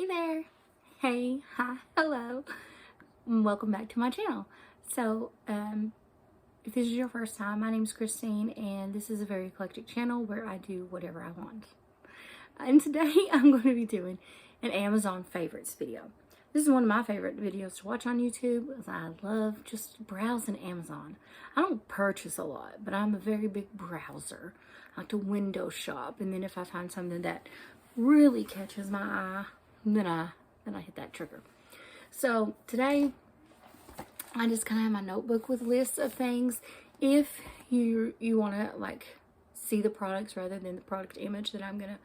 there. Hey, hi, hello. Welcome back to my channel. So, if this is your first time, my name is Christine, and this is a very eclectic channel where I do whatever I want. And today I'm going to be doing an Amazon favorites video. This is one of my favorite videos to watch on YouTube because I love just browsing Amazon. I don't purchase a lot, but I'm a very big browser. I like to window shop, and then if I find something that really catches my eye, then I hit that trigger. So today I just kind of have my notebook with lists of things. If you want to like see the products rather than the product image that I'm gonna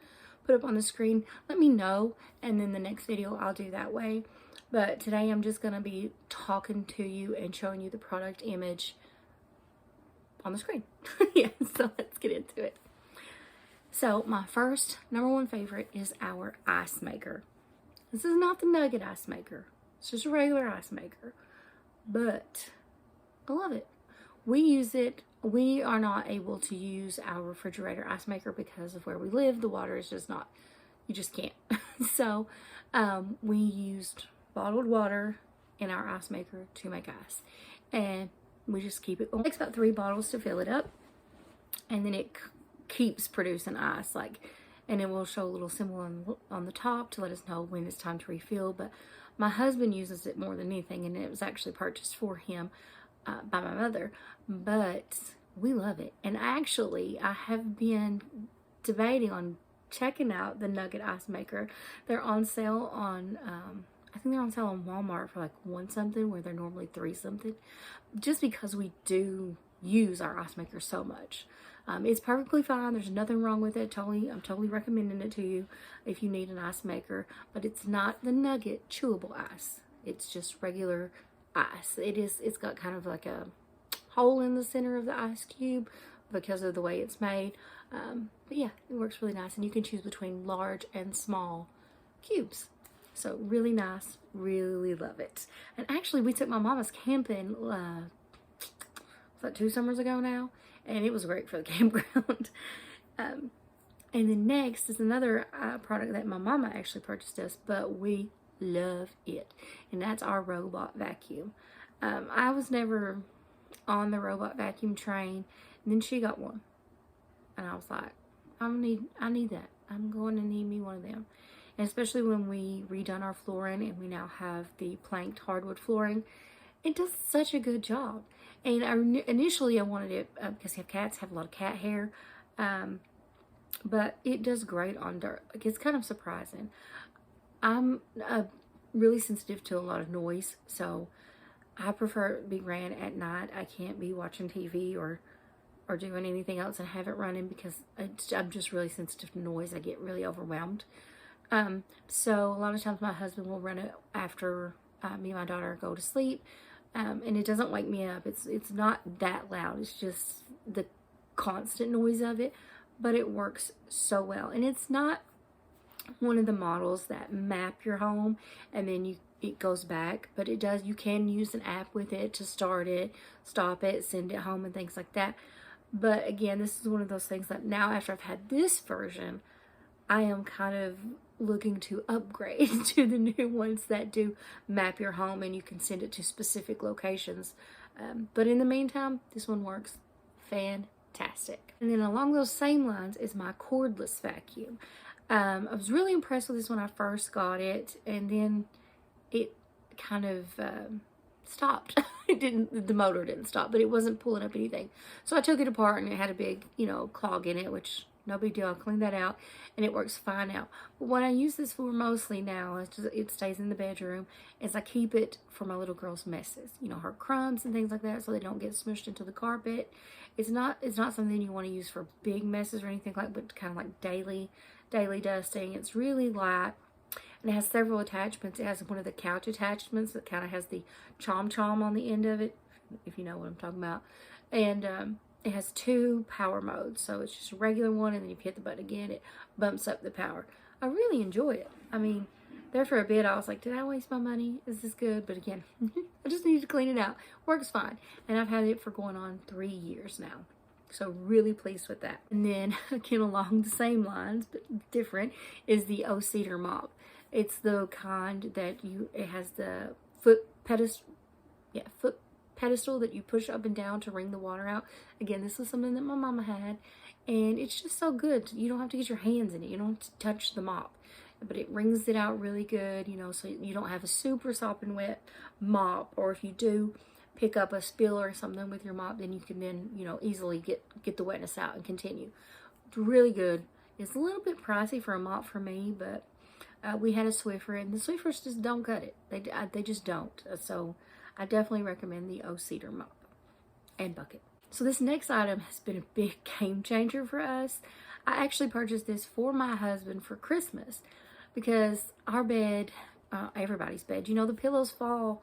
put up on the screen, let me know, and then the next video I'll do that way. But today I'm just gonna be talking to you and showing you the product image on the screen. Yeah, so let's get into it. So my first number one favorite is our ice maker. This is not the nugget ice maker. It's just a regular ice maker. But I love it. We use it. We are not able to use our refrigerator ice maker because of where we live. The water is just not, you just can't. So we used bottled water in our ice maker to make ice. And we just keep it going. It takes about 3 bottles to fill it up. And then it keeps producing ice. And it will show a little symbol on the top to let us know when it's time to refill. But my husband uses it more than anything, and it was actually purchased for him by my mother. But we love it. And actually, I have been debating on checking out the Nugget Ice Maker. They're on sale on, I think they're on sale on Walmart for like 1 something, where they're normally 3 something. Just because we do use our ice maker so much. It's perfectly fine. There's nothing wrong with it. I'm totally recommending it to you if you need an ice maker. But it's not the Nugget chewable ice. It's just regular ice. It's got kind of like a hole in the center of the ice cube because of the way it's made. But yeah, it works really nice. And you can choose between large and small cubes. So really nice. Really love it. And actually, we took my mama's camping was that 2 summers ago now, and it was great for the campground. And then next is another product that my mama actually purchased us, but we love it, and that's our robot vacuum. I was never on the robot vacuum train, and then she got one, and I was like, I need that. I'm going to need me one of them. And especially when we redone our flooring and we now have the planked hardwood flooring, it does such a good job. And initially I wanted it because cats have a lot of cat hair, but it does great on dirt. Like, it's kind of surprising. I'm really sensitive to a lot of noise, so I prefer it to be ran at night. I can't be watching TV or doing anything else and have it running because I'm just really sensitive to noise. I get really overwhelmed. So a lot of times my husband will run it after me and my daughter go to sleep. And it doesn't wake me up. It's not that loud. It's just the constant noise of it, but it works so well. And it's not one of the models that map your home and then it goes back, but it does. You can use an app with it to start it, stop it, send it home, and things like that. But again, this is one of those things that now, after I've had this version, I am kind of looking to upgrade to the new ones that do map your home and you can send it to specific locations. But in the meantime, this one works fantastic. And then along those same lines is my cordless vacuum. I was really impressed with this when I first got it, and then it kind of stopped. The motor didn't stop, but it wasn't pulling up anything. So I took it apart and it had a big, clog in it, which no big deal. I'll clean that out and it works fine now. But what I use this for mostly now, it stays in the bedroom, is I keep it for my little girl's messes. Her crumbs and things like that, so they don't get smushed into the carpet. It's not something you want to use for big messes or anything like, but kind of like daily dusting. It's really light. And it has several attachments. It has one of the couch attachments that kind of has the chom on the end of it, if you know what I'm talking about. And it has 2 power modes. So it's just a regular one, and then if you hit the button again, it bumps up the power. I really enjoy it. I mean, there for a bit, I was like, did I waste my money? Is this good? But again, I just need to clean it out. Works fine. And I've had it for going on 3 years now. So really pleased with that. And then, again, along the same lines, but different, is the O Cedar mop. It's the kind that it has the foot pedestal, yeah, foot pedestal that you push up and down to wring the water out. Again, this is something that my mama had, and it's just so good. You don't have to get your hands in it. You don't have to touch the mop, but it wrings it out really good, you know, so you don't have a super sopping wet mop. Or if you do pick up a spill or something with your mop, then you can then, you know, easily get the wetness out and continue. It's really good. It's a little bit pricey for a mop for me, but we had a Swiffer, and the Swiffers just don't cut it. They just don't. So I definitely recommend the O-Cedar mop and bucket. So this next item has been a big game changer for us. I actually purchased this for my husband for Christmas because our bed, everybody's bed, you know, the pillows fall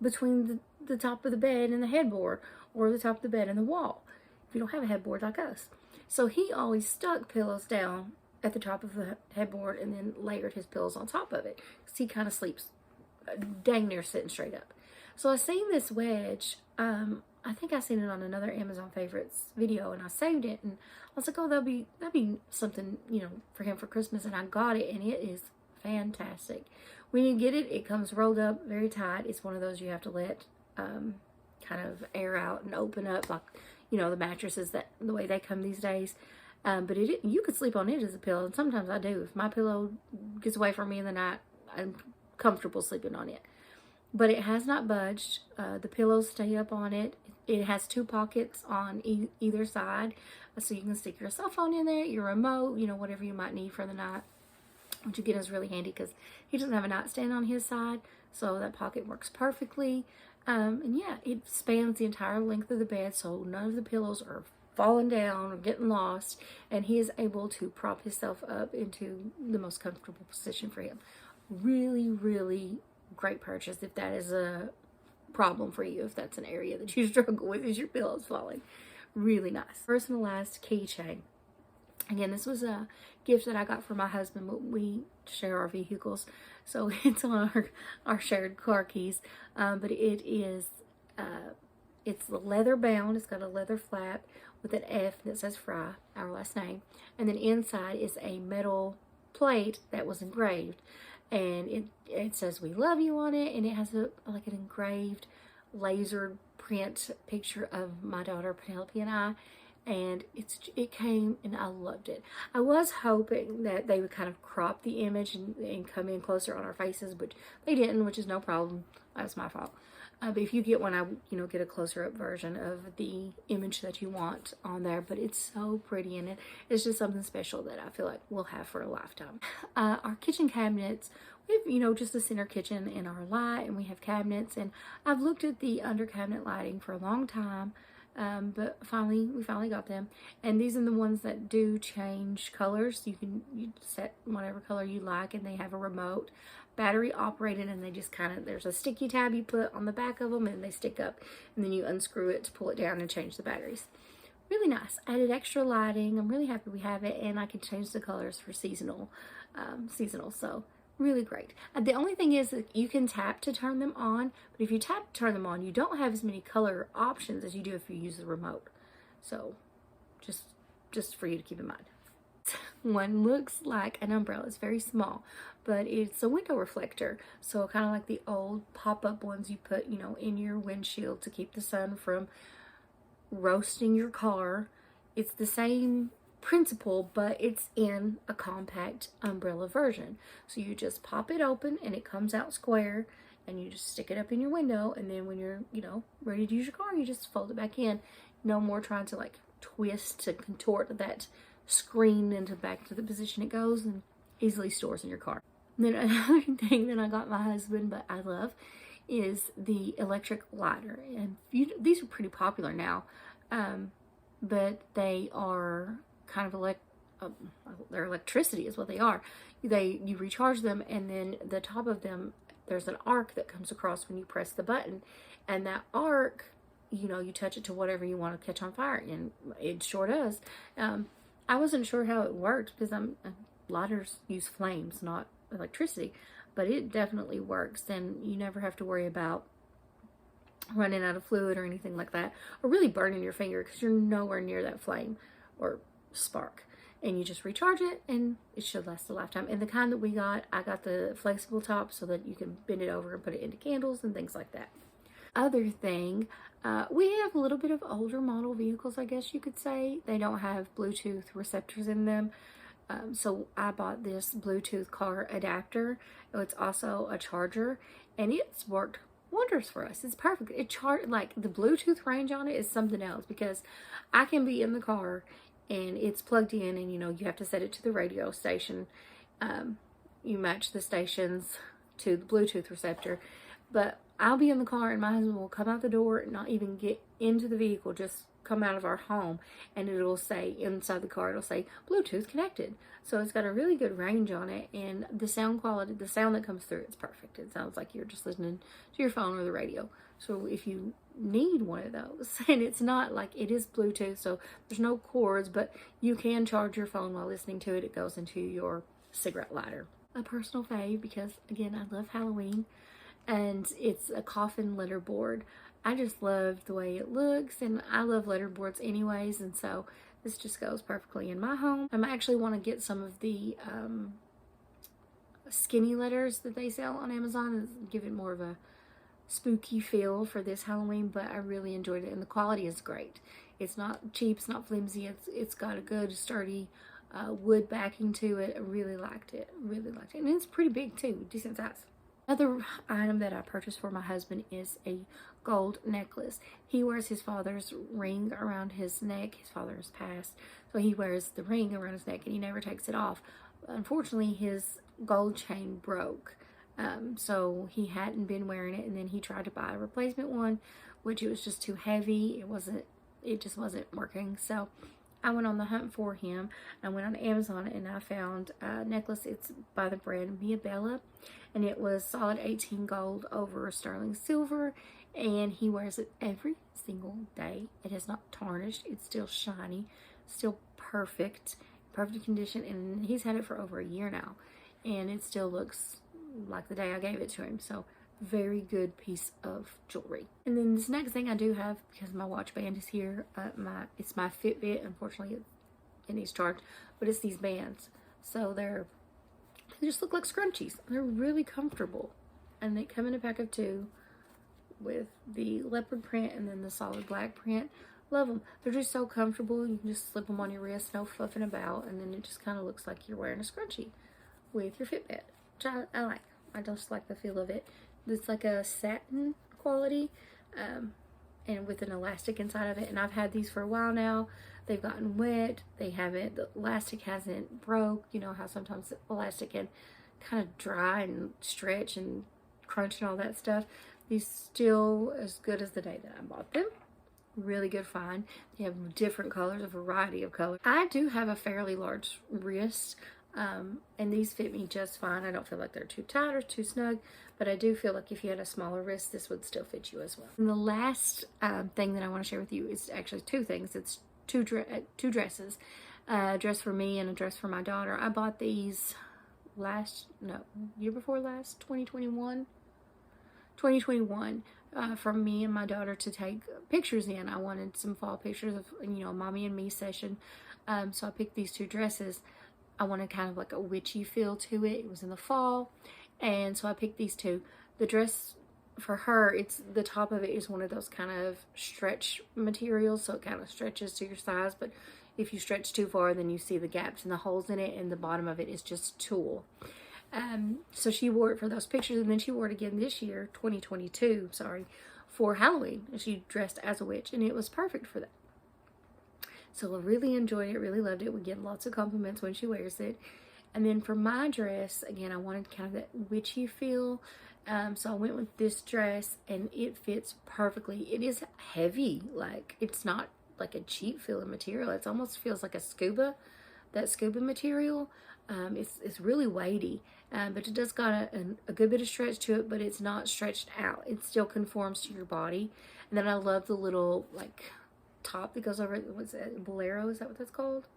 between the top of the bed and the headboard, or the top of the bed and the wall, if you don't have a headboard like us. So he always stuck pillows down at the top of the headboard and then layered his pillows on top of it, because he kind of sleeps dang near sitting straight up. So I seen this wedge, I think I seen it on another Amazon favorites video, and I saved it, and I was like, oh, that'd be something, you know, for him for Christmas. And I got it, and it is fantastic. When you get it, it comes rolled up very tight. It's one of those you have to let kind of air out and open up, like, you know, the mattresses, that the way they come these days. But you could sleep on it as a pillow, and sometimes I do. If my pillow gets away from me in the night, I'm comfortable sleeping on it. But it has not budged. The pillows stay up on it. It has 2 pockets on either side, so you can stick your cell phone in there, your remote, you know, whatever you might need for the night, which again is really handy because he doesn't have a nightstand on his side, so that pocket works perfectly. And yeah, it spans the entire length of the bed, so none of the pillows are falling down or getting lost, and he is able to prop himself up into the most comfortable position for him. Really, really great purchase if that is a problem for you, if that's an area that you struggle with, is your pillows falling. Really nice. Personalized keychain. Again, this was a gift that I got for my husband, but we share our vehicles, so it's on our shared car keys. But it is it's leather bound. It's got a leather flap with an F that says Fry, our last name, and then inside is a metal plate that was engraved, and it says "We love you" on it, and it has like an engraved laser print picture of my daughter Penelope and I. And it came, and I loved it. I was hoping that they would kind of crop the image and come in closer on our faces, but they didn't, which is no problem. That's my fault. But if you get one, I get a closer up version of the image that you want on there. But it's so pretty, and it's just something special that I feel like we'll have for a lifetime. Our kitchen cabinets, we have, just a center kitchen in our light, and we have cabinets. And I've looked at the under cabinet lighting for a long time. But we finally got them, and these are the ones that do change colors. You set whatever color you like, and they have a remote, battery operated, and they just there's a sticky tab you put on the back of them, and they stick up, and then you unscrew it to pull it down and change the batteries. Really nice. Added extra lighting. I'm really happy we have it, and I can change the colors for seasonal, so really great. The only thing is that you can tap to turn them on, but if you tap to turn them on, you don't have as many color options as you do if you use the remote. So just for you to keep in mind. One looks like an umbrella. It's very small, but it's a window reflector. So kind of like the old pop-up ones you put, in your windshield to keep the sun from roasting your car. It's the same principle, but it's in a compact umbrella version. So you just pop it open, and it comes out square, and you just stick it up in your window, and then when you're ready to use your car, you just fold it back in. No more trying to twist to contort that screen into back to the position it goes, and easily stores in your car. And then another thing that I got my husband, but I love, is the electric lighter. And these are pretty popular now, but they are kind of their electricity is what they are. You recharge them, and then the top of them, there's an arc that comes across when you press the button, and that arc, you touch it to whatever you want to catch on fire, and it sure does. I wasn't sure how it worked because lighters use flames, not electricity, but it definitely works, and you never have to worry about running out of fluid or anything like that, or really burning your finger, because you're nowhere near that flame or spark. and you just recharge it and it should last a lifetime. And the kind that we got, I got the flexible top so that you can bend it over and put it into candles and things like that. Other thing, we have a little bit of older model vehicles, I guess you could say. They don't have Bluetooth receptors in them. So I bought this Bluetooth car adapter. It's also a charger, and it's worked wonders for us. It's perfect. Like the Bluetooth range on it is something else, because I can be in the car and it's plugged in, and you have to set it to the radio station. You match the stations to the Bluetooth receptor, but I'll be in the car and my husband will come out the door and not even get into the vehicle, just come out of our home, and it'll say inside the car, it'll say Bluetooth connected. So it's got a really good range on it, and the sound quality, the sound that comes through, it's perfect. It sounds like you're just listening to your phone or the radio. So if you need one of those, and it's not like, it is Bluetooth, so there's no cords, but you can charge your phone while listening to it. It goes into your cigarette lighter. A personal fave, because again, I love Halloween, and it's a coffin letter board. I just love the way it looks, and I love letterboards anyways, and so this just goes perfectly in my home. I actually want to get some of the skinny letters that they sell on Amazon and give it more of a spooky feel for this Halloween, but I really enjoyed it, and the quality is great. It's not cheap, it's not flimsy, it's got a good sturdy wood backing to it. I really liked it, and it's pretty big too, decent size. Another item that I purchased for my husband is a gold necklace. He wears his father's ring around his neck. His father has passed, so he wears the ring around his neck and he never takes it off. Unfortunately, his gold chain broke, so he hadn't been wearing it, and then he tried to buy a replacement one, which it was just too heavy. It just wasn't working. So I went on the hunt for him. I went on Amazon and I found a necklace. It's by the brand Mia Bella, and it was solid 18 gold over sterling silver, and he wears it every single day. It has not tarnished. It's still shiny, still perfect condition, and he's had it for over a year now, and it still looks like the day I gave it to him. So very good piece of jewelry. And then this next thing I do have, because my watch band is here, it's my Fitbit. Unfortunately it needs charged, but it's these bands. So they just look like scrunchies. They're really comfortable, and they come in a pack of 2 with the leopard print and then the solid black print. Love them. They're just so comfortable. You can just slip them on your wrist, no fluffing about, and then it just kind of looks like you're wearing a scrunchie with your Fitbit, which I like. I just like the feel of it. It's like a satin quality, and with an elastic inside of it, and I've had these for a while now. They've gotten wet, the elastic hasn't broke. You know how sometimes the elastic can kind of dry and stretch and crunch and all that stuff. These still as good as the day that I bought them. Really good find. They have different colors, a variety of colors. I do have a fairly large wrist, and these fit me just fine. I don't feel like they're too tight or too snug, but I do feel like if you had a smaller wrist, this would still fit you as well. And the last thing that I want to share with you is actually 2 things. It's two dresses, a dress for me and a dress for my daughter. I bought these year before last, 2021 from me and my daughter to take pictures in. I wanted some fall pictures of, mommy and me session. So I picked these 2 dresses. I wanted kind of like a witchy feel to it. It was in the fall, and so I picked these 2. The dress for her, the top of it is one of those kind of stretch materials, so it kind of stretches to your size, but if you stretch too far, then you see the gaps and the holes in it, and the bottom of it is just tulle. So she wore it for those pictures, and then she wore it again this year, 2022, for Halloween. And she dressed as a witch, and it was perfect for that. So I really enjoyed it, really loved it. We get lots of compliments when she wears it. And then for my dress, again, I wanted kind of that witchy feel. So I went with this dress, and it fits perfectly. It is heavy, like it's not like a cheap feeling material. It almost feels like that scuba material. It's really weighty, but it does got a good bit of stretch to it, but it's not stretched out. It still conforms to your body. And then I love the little top that goes over it. What's that? Bolero? Is that what that's called?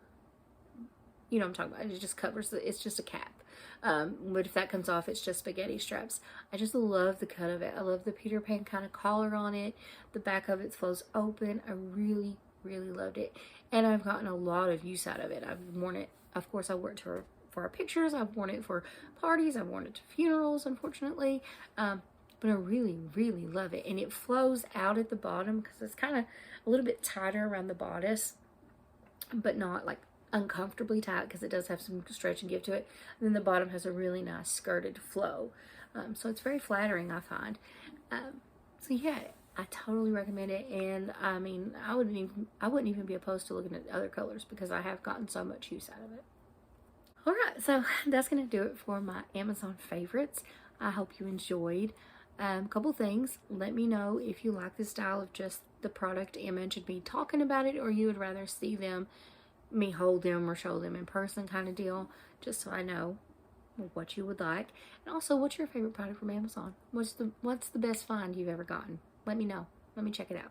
You know what I'm talking about. It just covers it's just a cap. But if that comes off, it's just spaghetti straps. I just love the cut of it. I love the Peter Pan kind of collar on it. The back of it flows open. I really, really loved it. And I've gotten a lot of use out of it. I've worn it, of course, I wore it for our pictures. I've worn it for parties. I've worn it to funerals, unfortunately. But I really, really love it. And it flows out at the bottom because it's kind of a little bit tighter around the bodice, but not like uncomfortably tight, because it does have some stretch and give to it. And then the bottom has a really nice skirted flow. So it's very flattering, I find. So yeah, I totally recommend it. And I mean, I wouldn't even be opposed to looking at other colors, because I have gotten so much use out of it. Alright, so that's going to do it for my Amazon favorites. I hope you enjoyed. Couple things. Let me know if you like the style of just the product image and me talking about it, or you would rather see me hold them or show them in person kind of deal, just so I know what you would like. And also, what's your favorite product from Amazon? What's the best find you've ever gotten? Let me know. Let me check it out.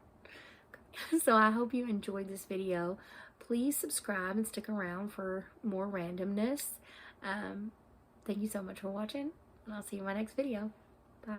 So I hope you enjoyed this video. Please subscribe and stick around for more randomness. Thank you so much for watching, and I'll see you in my next video.